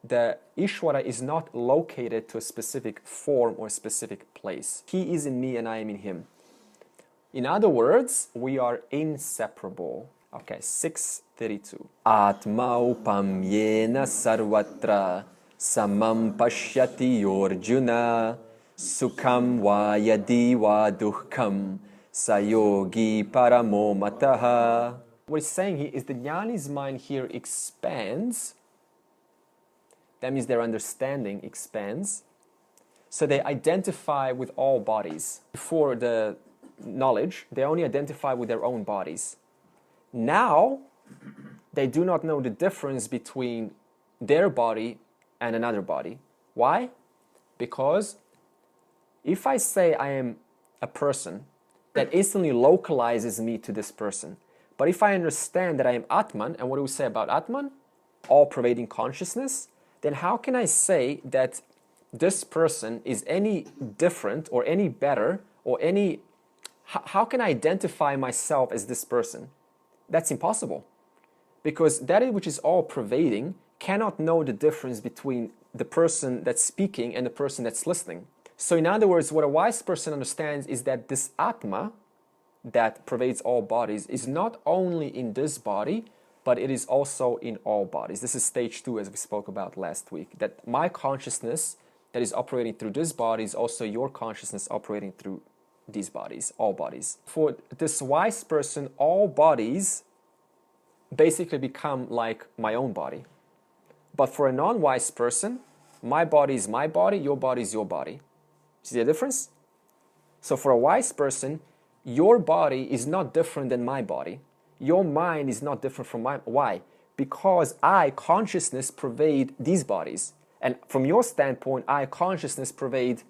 The Ishvara is not located to a specific form or specific place. He is in me and I am in him. In other words, we are inseparable. Okay, 632. Atma upamyena sarvatra samam pashyati Arjuna sukham va yadi va dukham sayogi paramo mataha. What he's saying here is the jnani's mind here expands. That means their understanding expands. So they identify with all bodies. Before the knowledge, they only identify with their own bodies. Now, they do not know the difference between their body and another body. Why? Because if I say I am a person, that instantly localizes me to this person. But if I understand that I am Atman, and what do we say about Atman? All-pervading consciousness, then how can I say that this person is any different or any better or any... How can I identify myself as this person? That's impossible. Because that which is all-pervading cannot know the difference between the person that's speaking and the person that's listening. So in other words, what a wise person understands is that this Atma that pervades all bodies is not only in this body, but it is also in all bodies. This is stage 2, as we spoke about last week. That my consciousness that is operating through this body is also your consciousness operating through these bodies, all bodies. For this wise person, all bodies basically become like my own body. But for a non-wise person, my body is my body, your body is your body. See the difference? So for a wise person, your body is not different than my body. Your mind is not different from mine. Why? Because I, consciousness, pervade these bodies. And from your standpoint, I, consciousness, pervade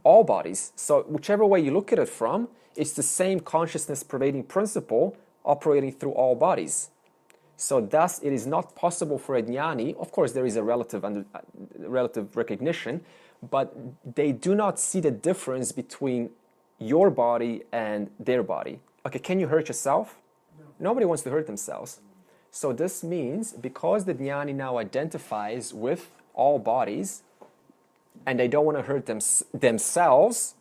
all bodies. So whichever way you look at it from, it's the same consciousness pervading principle operating through all bodies. So thus, it is not possible for a jnani, of course there is a relative recognition, but they do not see the difference between your body and their body. Okay, can you hurt yourself? No. Nobody wants to hurt themselves. So this means, because the jnani now identifies with all bodies, and they don't want to hurt themselves,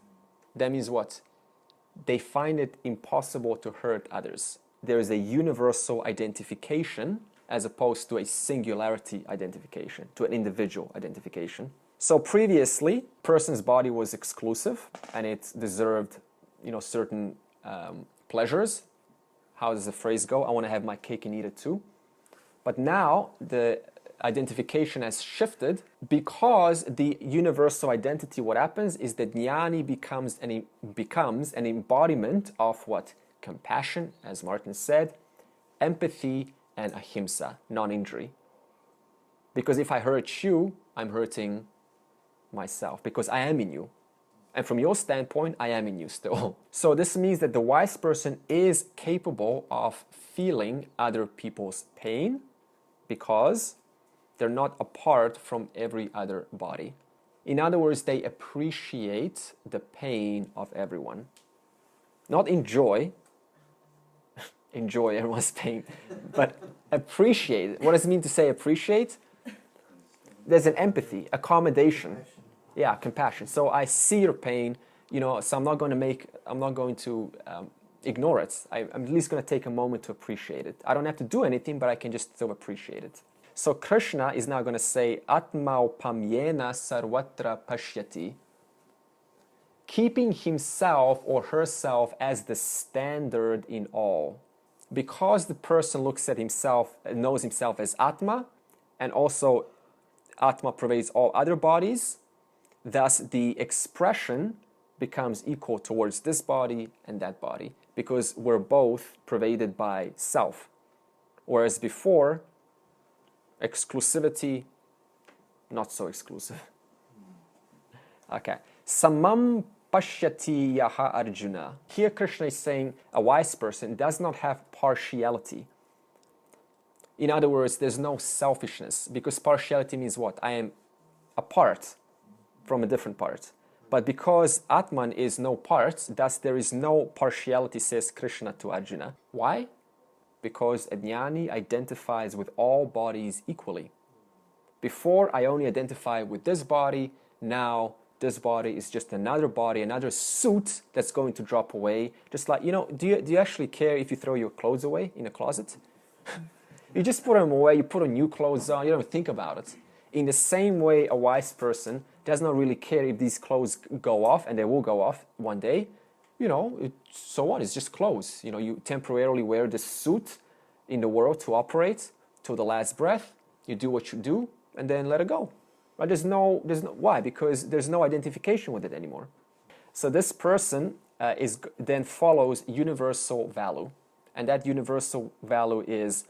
that means what? They find it impossible to hurt others. There is a universal identification as opposed to a singularity identification, to an individual identification. So previously, person's body was exclusive and it deserved, certain pleasures. How does the phrase go? I want to have my cake and eat it too. But now the identification has shifted because the universal identity, what happens is that jnani becomes an embodiment of what? Compassion, as Martin said, empathy, and ahimsa, non-injury. Because if I hurt you, I'm hurting myself, because I am in you. And from your standpoint, I am in you still. So this means that the wise person is capable of feeling other people's pain because they're not apart from every other body. In other words, they appreciate the pain of everyone. Not enjoy everyone's pain, but appreciate. What does it mean to say appreciate? There's an empathy, accommodation. Yeah, compassion. So I see your pain, so I'm not going to ignore it. I'm at least going to take a moment to appreciate it. I don't have to do anything, but I can just still appreciate it. So Krishna is now going to say, Atma upamyena sarvatra pashyati keeping himself or herself as the standard in all. Because the person looks at himself, knows himself as Atma, and also Atma pervades all other bodies, thus the expression becomes equal towards this body and that body, because we're both pervaded by self. Whereas before, exclusivity, not so exclusive. Okay. Samam pashyati yaha Arjuna. Here Krishna is saying a wise person does not have partiality. In other words, there's no selfishness, because partiality means what? I am apart from a different part. But because Atman is no part, thus there is no partiality, says Krishna to Arjuna. Why? Because a jnani identifies with all bodies equally. Before, I only identify with this body. Now, this body is just another body, another suit that's going to drop away. Just like, do you actually care if you throw your clothes away in a closet? You just put them away, you put on new clothes on, you don't think about it. In the same way, a wise person does not really care if these clothes go off, and they will go off one day. So what? It's just clothes. You temporarily wear this suit in the world to operate till the last breath. You do what you do, and then let it go. Right? Why? Because there's no identification with it anymore. So this person then follows universal value, and that universal value is,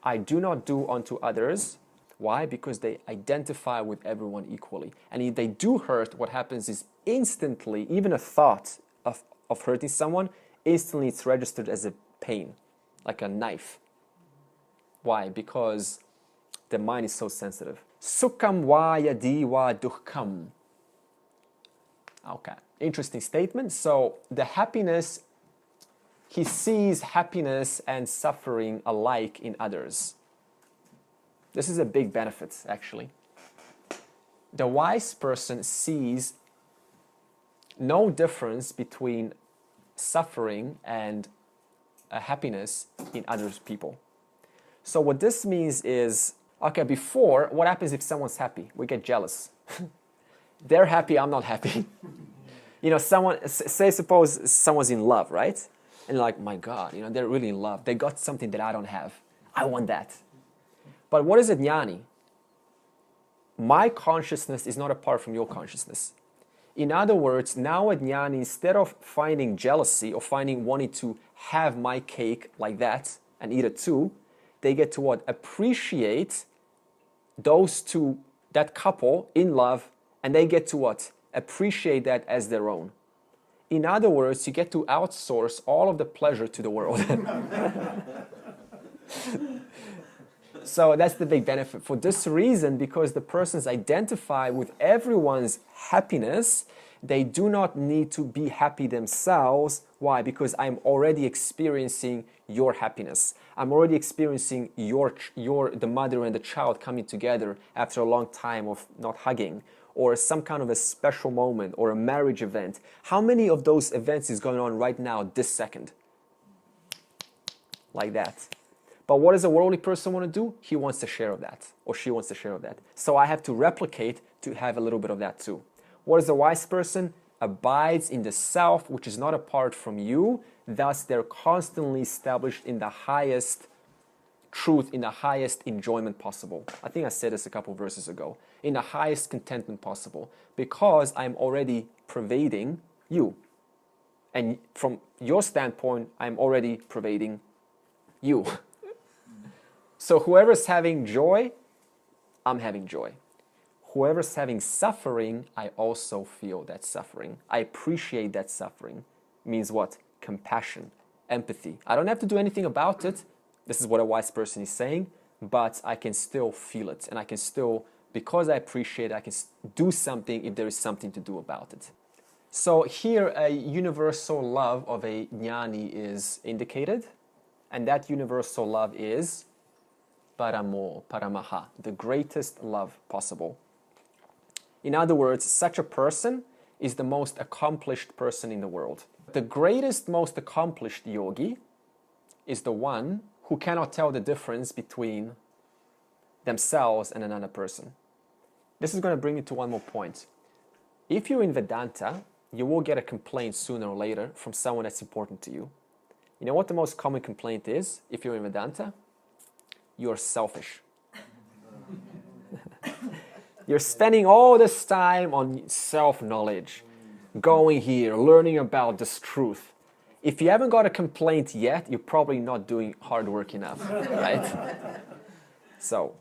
I do not do unto others. Why? Because they identify with everyone equally. And if they do hurt, what happens is instantly, even a thought of hurting someone, instantly it's registered as a pain, like a knife. Why? Because the mind is so sensitive. Sukham va yadi va dukham. Okay, interesting statement. So the happiness, he sees happiness and suffering alike in others. This is a big benefit, actually. The wise person sees no difference between suffering and happiness in other people. So what this means is, okay, before, what happens if someone's happy? We get jealous. They're happy, I'm not happy. Suppose someone's in love, right? And you're like, my God, they're really in love. They got something that I don't have. I want that. But what is a jnani? My consciousness is not apart from your consciousness. In other words, now a jnani, instead of finding jealousy or wanting to have my cake like that and eat it too, they get to what? Appreciate those two, that couple in love, and they get to what? Appreciate that as their own. In other words, you get to outsource all of the pleasure to the world. So that's the big benefit. For this reason, because the persons identify with everyone's happiness, they do not need to be happy themselves. Why? Because I'm already experiencing your happiness. I'm already experiencing the mother and the child coming together after a long time of not hugging, or some kind of a special moment, or a marriage event. How many of those events is going on right now, this second? Like that. But what does a worldly person want to do? He wants a share of that, or she wants a share of that. So I have to replicate to have a little bit of that too. What is a wise person? Abides in the self, which is not apart from you. Thus, they're constantly established in the highest truth, in the highest enjoyment possible. I think I said this a couple verses ago. In the highest contentment possible, because I'm already pervading you. And from your standpoint, I'm already pervading you. So whoever's having joy, I'm having joy. Whoever's having suffering, I also feel that suffering. I appreciate that suffering. Means what? Compassion, empathy. I don't have to do anything about it. This is what a wise person is saying, but I can still feel it. And I can still, because I appreciate it, I can do something if there is something to do about it. So here a universal love of a jnani is indicated. And that universal love is paramo, paramaha, the greatest love possible. In other words, such a person is the most accomplished person in the world. The greatest, most accomplished yogi is the one who cannot tell the difference between themselves and another person. This is going to bring me to one more point. If you're in Vedanta, you will get a complaint sooner or later from someone that's important to you. You know what the most common complaint is if you're in Vedanta? You're selfish. You're spending all this time on self-knowledge, going here, learning about this truth. If you haven't got a complaint yet, you're probably not doing hard work enough, right? So,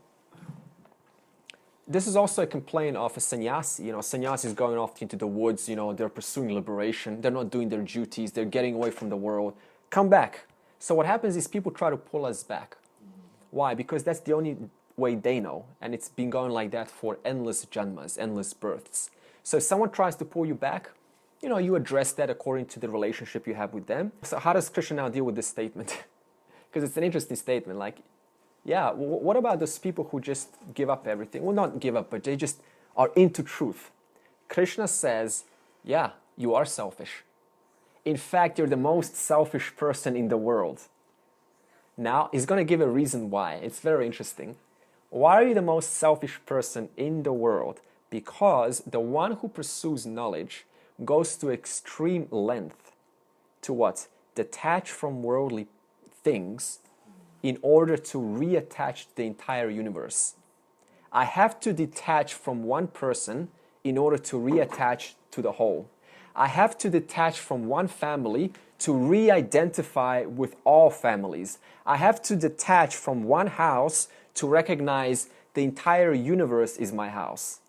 this is also a complaint of a sannyasi. You know, sannyasis going off into the woods, you know, they're pursuing liberation, they're not doing their duties, they're getting away from the world. Come back. So what happens is people try to pull us back. Why? Because that's the only way they know, and it's been going like that for endless janmas, endless births. So if someone tries to pull you back, you know, you address that according to the relationship you have with them. So how does Krishna now deal with this statement? Because it's an interesting statement. Like, yeah, what about those people who just give up everything? Well, not give up, but they just are into truth. Krishna says, yeah, you are selfish. In fact, you're the most selfish person in the world. Now, he's going to give a reason why. It's very interesting. Why are you the most selfish person in the world? Because the one who pursues knowledge goes to extreme length to what? Detach from worldly things in order to reattach the entire universe. I have to detach from one person in order to reattach to the whole. I have to detach from one family to re-identify with all families. I have to detach from one house to recognize the entire universe is my house.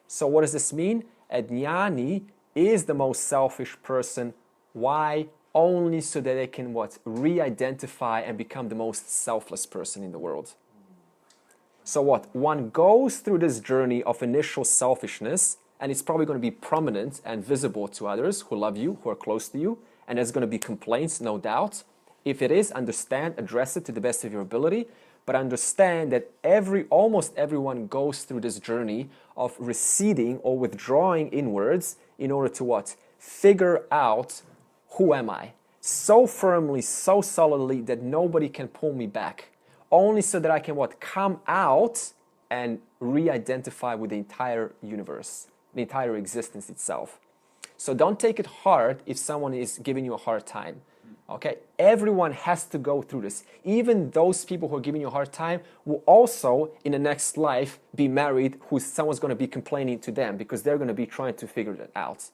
So what does this mean? A jnani is the most selfish person. Why? Only so that they can what? Re-identify and become the most selfless person in the world. So what? One goes through this journey of initial selfishness, and it's probably going to be prominent and visible to others who love you, who are close to you, and there's going to be complaints, no doubt. If it is, understand, address it to the best of your ability, but understand that almost everyone goes through this journey of receding or withdrawing inwards in order to what? Figure out, who am I? So firmly, so solidly that nobody can pull me back. Only so that I can what? Come out and re-identify with the entire universe, the entire existence itself. So don't take it hard if someone is giving you a hard time. Okay? Everyone has to go through this. Even those people who are giving you a hard time will also, in the next life, be married who someone's going to be complaining to them because they're going to be trying to figure it out.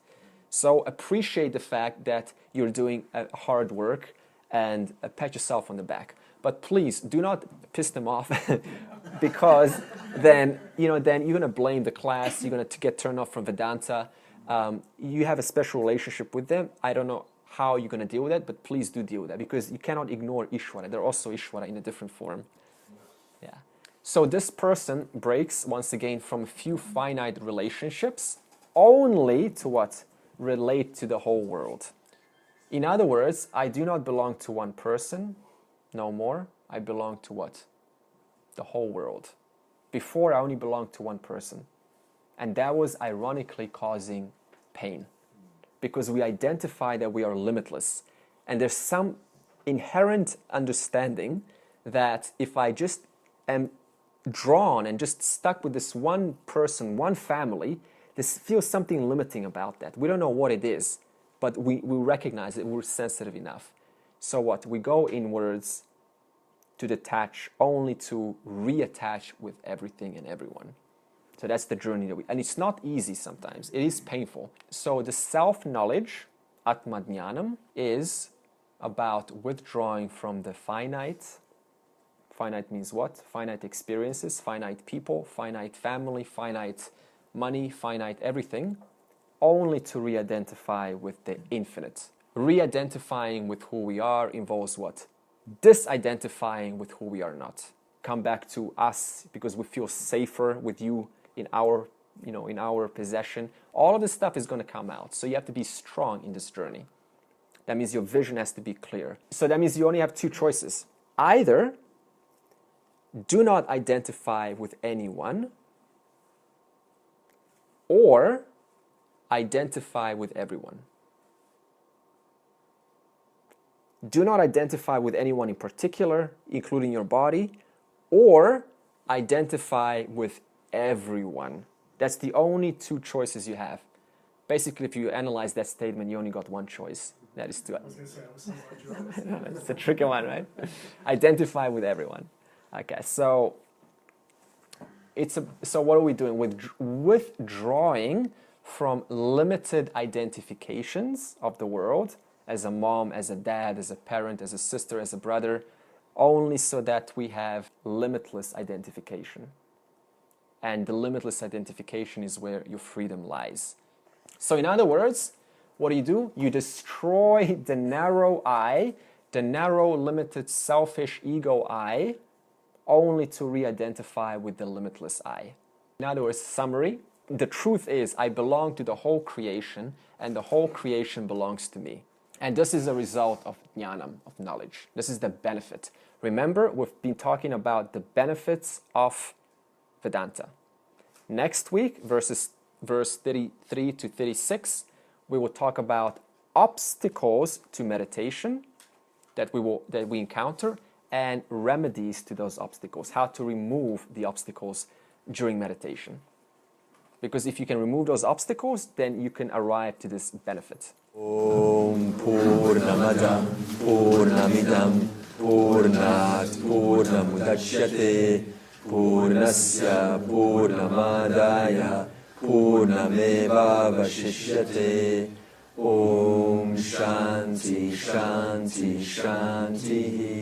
So appreciate the fact that you're doing hard work and pat yourself on the back. But please do not piss them off because then you're going to blame the class. You're going to get turned off from Vedanta. You have a special relationship with them. I don't know how you're going to deal with that, but please do deal with that because you cannot ignore Ishvara. They're also Ishvara in a different form. Yeah. So this person breaks, once again, from a few finite relationships only to what? Relate to the whole world. In other words, I do not belong to one person, no more. I belong to what? The whole world. Before, I only belonged to one person. And that was ironically causing pain. Because we identify that we are limitless. And there's some inherent understanding that if I just am drawn and just stuck with this one person, one family, this feels something limiting about that. We don't know what it is, but we recognize it. We're sensitive enough. So what? We go inwards to detach, only to reattach with everything and everyone. So that's the journey that and it's not easy sometimes. It is painful. So the self-knowledge, Atma-jnanam, is about withdrawing from the finite. Finite means what? Finite experiences, finite people, finite family, finite money, finite everything, only to re-identify with the infinite. Re-identifying with who we are involves what? Disidentifying with who we are not. Come back to us because we feel safer with you in our possession. All of this stuff is going to come out. So you have to be strong in this journey. That means your vision has to be clear. So that means you only have two choices. Either do not identify with anyone, or identify with everyone. Do not identify with anyone in particular, including your body, or identify with everyone. That's the only two choices you have. Basically, if you analyze that statement, you only got one choice. That is to... I was going to say, I'm so glad you It's a tricky one, right? Identify with everyone. Okay, so so what are we doing? Withdrawing from limited identifications of the world as a mom, as a dad, as a parent, as a sister, as a brother, only so that we have limitless identification. And the limitless identification is where your freedom lies. So in other words, what do? You destroy the narrow I, the narrow, limited, selfish ego I, only to re-identify with the limitless I. In other words, summary, the truth is I belong to the whole creation, and the whole creation belongs to me. And this is a result of jnanam, of knowledge. This is the benefit. Remember, we've been talking about the benefits of Vedanta. Next week, verse 33 to 36, we will talk about obstacles to meditation that we encounter, and remedies to those obstacles, how to remove the obstacles during meditation. Because if you can remove those obstacles, then you can arrive to this benefit. Om Purnamada Purnamidam Purnat Purnamudachyate Purnasya Purnamadaya Purnameva Vashishyate. Om Shanti Shanti Shanti.